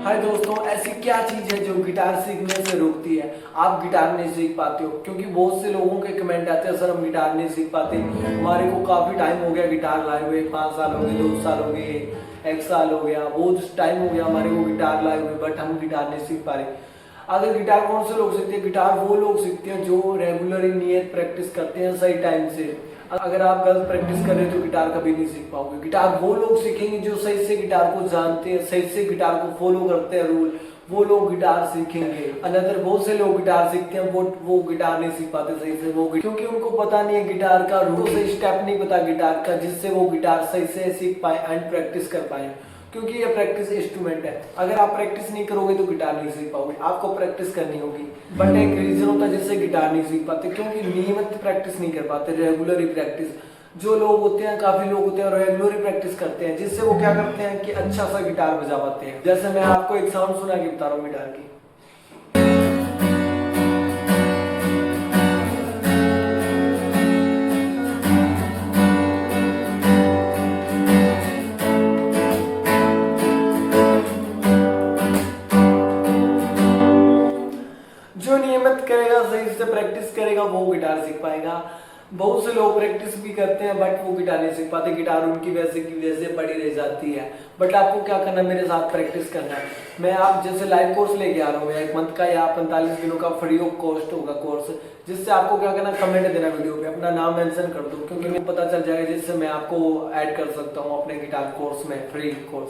हाय दोस्तों, ऐसी क्या चीज है जो गिटार सीखने से रोकती है? आप गिटार नहीं सीख पाते हो क्योंकि बहुत से लोगों के कमेंट आते हैं, सर हम गिटार नहीं सीख पाते, हमारे को काफी टाइम हो गया गिटार लाए हुए, 5 साल हो गए, 2 साल हो गए, 1 साल हो गया, बहुत टाइम हो गया हमारे को गिटार लाए हुए, बट हम गिटार नहीं सीख पा रहे। अगर गिटार कौन से लोग सीखते हैं? गिटार वो लोग सीखते हैं जो रेगुलरली नियत प्रैक्टिस करते हैं सही टाइम से। अगर आप गलत प्रैक्टिस कर रहे हो तो गिटार कभी नहीं सीख पाओगे। गिटार वो लोग सीखेंगे जो सही से गिटार को जानते हैं, सही से गिटार को फॉलो करते हैं रूल, वो लोग गिटार सीखेंगे। अनदर बहुत से लोग गिटार सीखते हैं, वो गिटार नहीं सीख पाते सही से, वो क्योंकि उनको पता नहीं है गिटार का रूल, सही स्टेप नहीं पता गिटार का, जिससे वो गिटार सही से सीख पाए एंड प्रैक्टिस कर पाए। क्योंकि ये प्रैक्टिस इंस्ट्रूमेंट है, अगर आप प्रैक्टिस नहीं करोगे तो गिटार नहीं सीख पाओगे, आपको प्रैक्टिस करनी होगी। बट एक रीजन होता है जिससे गिटार नहीं सीख पाते, क्योंकि नियमित प्रैक्टिस नहीं कर पाते, रेगुलरली प्रैक्टिस। जो लोग होते हैं, काफी लोग होते हैं रेगुलरली प्रैक्टिस करते हैं, जिससे वो क्या करते हैं कि अच्छा सा गिटार बजा पाते हैं। जैसे मैं आपको एक साउंड सुना के बता रहा हूँ गिटार की। जो नियमित करेगा, सही से प्रैक्टिस करेगा, वो गिटार सीख पाएगा। बहुत से लोग प्रैक्टिस भी करते हैं बट वो गिटार नहीं सीख पाते, गिटार उनकी वैसे की वैसे पड़ी रह जाती है। बट आपको क्या करना है, मेरे साथ प्रैक्टिस करना है। मैं आप जैसे लाइव कोर्स लेके आ रहा हूँ, 1 मंथ का या 45 दिनों का फ्री ऑफ कॉस्ट होगा कोर्स, जिससे आपको क्या करना, कमेंट देना वीडियो पे, अपना नाम मेंशन कर दो, क्योंकि मुझे पता चल जाएगा, जिससे मैं आपको ऐड कर सकता हूँ अपने गिटार कोर्स में, फ्री कोर्स।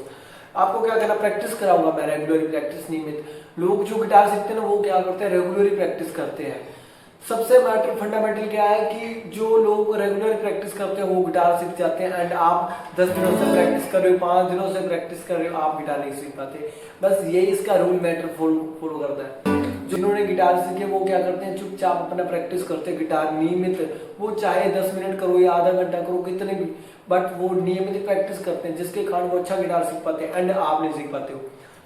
आपको क्या करना, प्रैक्टिस कराऊंगा मैं, रेगुलरली प्रैक्टिस नियमित। लोग जो गिटार सीखते हैं ना, वो क्या करते हैं, रेगुलरली प्रैक्टिस करते हैं। सबसे मैटर फंडामेंटल क्या है कि जो लोग रेगुलर प्रैक्टिस करते हैं वो गिटार सीख जाते हैं। एंड आप 10 दिनों से प्रैक्टिस कर रहे हो, 5 दिनों से प्रैक्टिस कर रहे हो, आप गिटार नहीं सीख पाते। बस यही इसका रूल मैटर फॉलो करता है। जिन्होंने गिटार सीखे वो क्या करते हैं, चुपचाप अपना प्रैक्टिस करते हैं गिटार नियमित। वो चाहे 10 मिनट करो या आधा घंटा करो, कितने भी, बट वो नियमित प्रैक्टिस करते हैं, जिसके कारण वो अच्छा गिटार सीख पाते हैं एंड आप नहीं सीख पाते हो।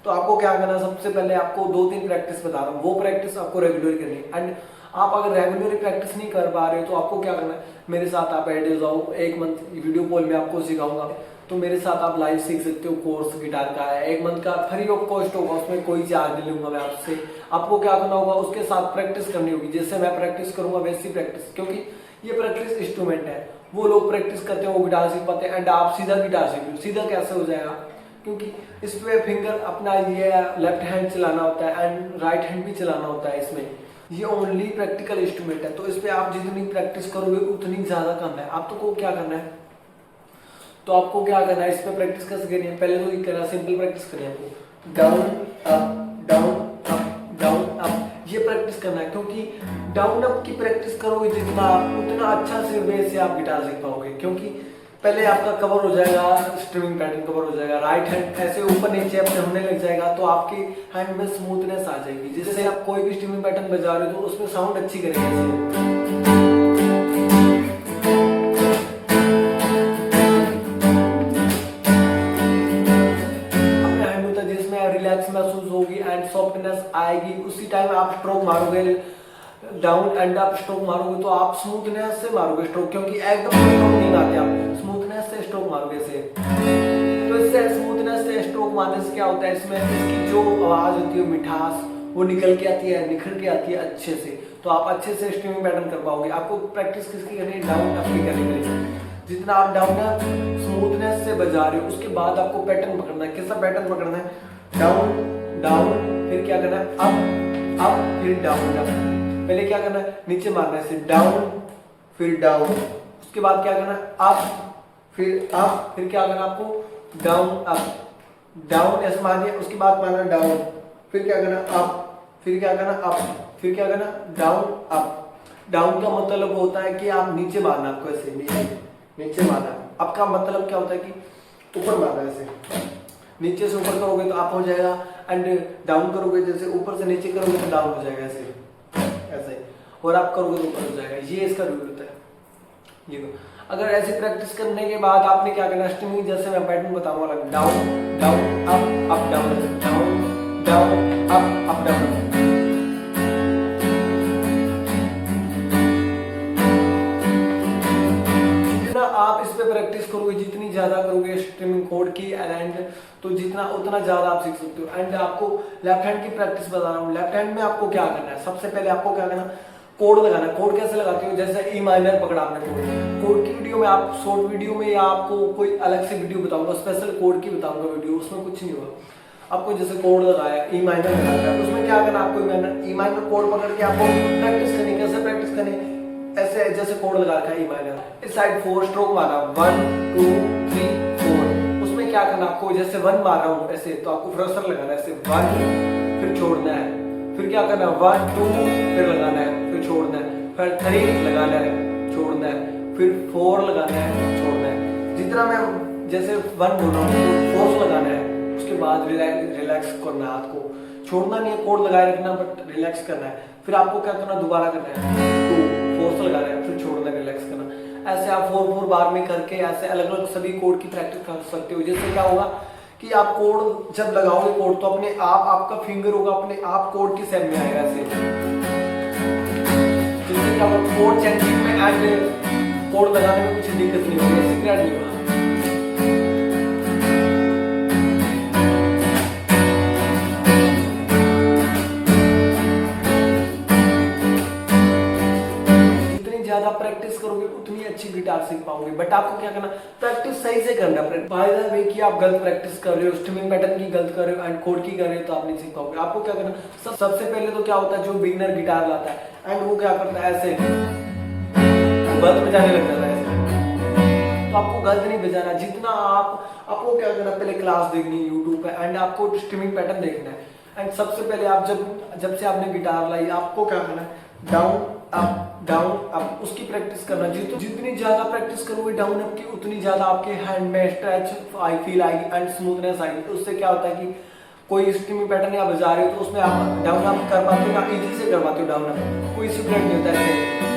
तो आपको क्या करना, सबसे पहले आपको 2-3 प्रैक्टिस बता रहा हूँ, वो प्रैक्टिस आपको रेगुलर करनी है। एंड आप अगर रेगुलरली प्रैक्टिस नहीं कर पा रहे हो तो आपको क्या करना है, मेरे साथ आप ऐड हो जाओ। 1 मंथ वीडियो कॉल में आपको सिखाऊंगा, तो मेरे साथ आप लाइव सीख सकते हो। कोर्स गिटार का है, 1 मंथ का फ्री ऑफ कॉस्ट होगा, उसमें कोई चार्ज नहीं लूंगा मैं आपसे। आपको क्या करना होगा, उसके साथ प्रैक्टिस करनी होगी, जैसे मैं प्रैक्टिस करूंगा वैसी प्रैक्टिस, क्योंकि ये प्रैक्टिस इंस्ट्रूमेंट है। वो लोग प्रैक्टिस करते हैं वो गिटार सीख पाते हैं, एंड आप सीधा गिटार सीख लो। सीधा कैसे हो जाएगा, क्योंकि इस पे फिंगर अपना ये लेफ्ट हैंड चलाना होता है एंड राइट हैंड भी चलाना होता है। इसमें ये ओनली प्रैक्टिकल इंस्ट्रूमेंट है, तो इस पे आप जितनी प्रैक्टिस करोगे उतनी ज्यादा कम है। आपको क्या करना है, तो आपको क्या करना है, इस पे प्रैक्टिस कैसे करनी है, पहले तो ये करना, सिंपल प्रैक्टिस करनी है आपको। Down up down up down up, ये प्रैक्टिस करना है, क्योंकि डाउन अप की प्रैक्टिस करोगे जितना आप, उतना अच्छा से वे से आप गिटार सीख पाओगे। क्योंकि पहले आपका कवर हो जाएगा, स्ट्रिंग पैटर्न कवर हो जाएगा, राइट हैंड ऐसे ऊपर नीचे अपने होने लग जाएगा, तो आपके हैंड में स्मूथनेस आ जाएगी, जिससे आप कोई भी स्ट्रिंग पैटर्न बजा रहे हो तो उसमें साउंड अच्छी करेगी। अपने हैंड होता है जिसमें रिलैक्स महसूस होगी एंड सॉफ्टनेस आएगी। उसी टाइम आप स्ट्रोक मारोगे, डाउन एंड अप स्ट्रोक मारोगे तो आप स्मूथनेस से मारोगे स्ट्रोक, क्योंकि एकदम स्ट्रोक नहीं मारते आप, स्मूथनेस से स्ट्रोक मारोगे से। तो इससे स्मूथनेस से स्ट्रोक मारने से क्या होता है, इसमें इसकी जो आवाज होती है, मिठास, वो निकल के आती है, निखर के आती है अच्छे से, तो आप अच्छे से स्ट्रिंग पैटर्न कर पाओगे। आपको प्रैक्टिस किसकी करनी है, डाउन अप की करनी है। जितना आप डाउन अप स्मूथनेस से बजा रहे हो, उसके बाद आपको पैटर्न पकड़ना है। कैसा पैटर्न पकड़ना है, डाउन डाउन, फिर क्या करना है, अप अप, फिर डाउन अप। पहले क्या करना है, नीचे मारना है, सिर्फ डाउन फिर डाउन, उसके बाद क्या करना है, अप फिर क्या करना आपको, डाउन अप डाउन, ऐसे मारिए, उसके बाद मारना डाउन, फिर क्या करना, अप फिर क्या करना, अप फिर क्या करना, डाउन अप। डाउन का मतलब होता है कि आप नीचे मारना, आपको ऐसे नीचे मारना। अप का मतलब क्या होता है कि ऊपर मारना, ऐसे नीचे से ऊपर करोगे तो अप हो जाएगा, एंड डाउन करोगे जैसे ऊपर से नीचे करोगे तो डाउन हो जाएगा, ऐसे ऐसे, और आप करोगे तो ऊपर हो जाएगा। ये इसका रूल होता है। ये अगर ऐसी प्रैक्टिस करने के बाद आपने क्या करना, स्ट्रिंग जैसे मैं पैटर्न बताऊंगा, down down up down down down up down. जितना आप इस पे प्रैक्टिस करोगे, जितनी ज्यादा करोगे स्ट्रिंग कोड की एंड तो जितना उतना ज़्यादा आप सीख सकते हो। एंड आपको लेफ्ट हैंड की प्रैक्टिस बता रहा हूँ। लेफ्ट हैंड में आपको क्या करना है, सबसे पहले आपको क्या करना, कोड लगाना है। कोड कैसे लगाते हो, जैसे ई माइनर पकड़ा आपने कोड की वीडियो में, आप शॉर्ट वीडियो में या आपको कोई अलग से वीडियो बताऊंगा, स्पेशल कोड की बताऊंगा वीडियो, उसमें कुछ नहीं होगा। आपको जैसे कोड लगाया, ई माइनर लगाया, उसमें क्या करना, आपको ई माइनर कोड पकड़ के आपको प्रैक्टिस करनी। कैसे प्रैक्टिस करनी, ऐसे जैसे कोड लगा रखा है ई माइनर, इस साइड 4 स्ट्रोक मारा, 1 2 3 4। उसमें क्या करना, आपको जैसे 1 मार रहा हूँ ऐसे, तो आपको फ्रेशर लगाना है ऐसे 1, फिर छोड़ना है, फिर क्या करना है 1 2, फिर लगाना है, फिर छोड़ना है, फिर 3 लगाना है, छोड़ना है, फिर 4 लगाना है, छोड़ना है। जितना मैं जैसे 1 बोल रहा हूँ, 4 लगाना है, उसके बाद रिलैक्स करना है, हाथ को छोड़ना नहीं है, कोड लगाए रखना, बट रिलैक्स करना है। फिर आपको क्या करना, दोबारा करना है 2 4 लगाना है, फिर छोड़ना, रिलैक्स करना। ऐसे आप 4 बार में करके ऐसे अलग अलग सभी कोड की प्रैक्टिस कर सकते हो। जिससे क्या होगा कि आप कोड जब लगाओगे कोड, तो अपने आप आपका फिंगर होगा अपने आप कोड की सेप में आएगा ऐसे। जिससे क्या होगा, कोड चेंजिंग में एंड कोड लगाने में कुछ दिक्कत नहीं होगी, सीक्रेट नहीं होगा। ज्यादा प्रैक्टिस करोगे उतनी अच्छी गिटार सीख पाओगे। बट आपको क्या करना, प्रैक्टिस सही से करना। बाय द वे कि आप गलत प्रैक्टिस कर रहे हो, स्ट्रिमिंग पैटर्न की गलत कर रहे हो एंड कोड की कर रहे हो, तो आप नहीं सीख पाओगे। आपको क्या करना, सबसे पहले तो क्या होता है, जो बिगिनर गिटार लाता है एंड वो क्या करता है, ऐसे गलत बजाने लग जाता है ऐसे। तो आपको गलत नहीं बजाना। जितना आपको क्या करना, पहले क्लास देखनी है यूट्यूब पे एंड आपको स्ट्रिमिंग पैटर्न देखना है। एंड सबसे पहले आप जब से आपने गिटार लाई, आपको क्या करना है, डाउन अप उसकी प्रैक्टिस करना। जितनी ज्यादा प्रैक्टिस करोगे डाउन अप की, उतनी ज्यादा आपके हैंड में स्ट्रेच फील आएगी एंड स्मूथनेस आएगी। तो उससे क्या होता है कि कोई स्ट्रिमिंग पैटर्न आप बजा रहे हो तो उसमें आप डाउन अप कर पाते हो, इजी से कर पाते हो डाउन अप, कोई सीक्रेट नहीं होता है।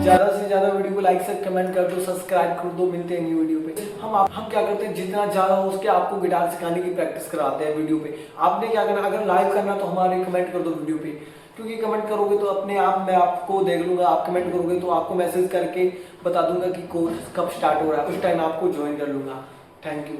ज्यादा से ज्यादा वीडियो को लाइक से कमेंट कर दो, सब्सक्राइब कर दो। मिलते हैं न्यू वीडियो पे। हम क्या करते हैं, जितना ज्यादा हो उसके आपको गिटार सिखाने की प्रैक्टिस कराते हैं वीडियो पे। आपने क्या करना, अगर लाइव करना तो हमारे कमेंट कर दो वीडियो पे, क्योंकि कमेंट करोगे तो अपने आप मैं आपको देख लूंगा। आप कमेंट करोगे तो आपको मैसेज करके बता दूंगा कि कोर्स कब स्टार्ट हो रहा है, उस टाइम आपको ज्वाइन कर लूंगा। Thank you.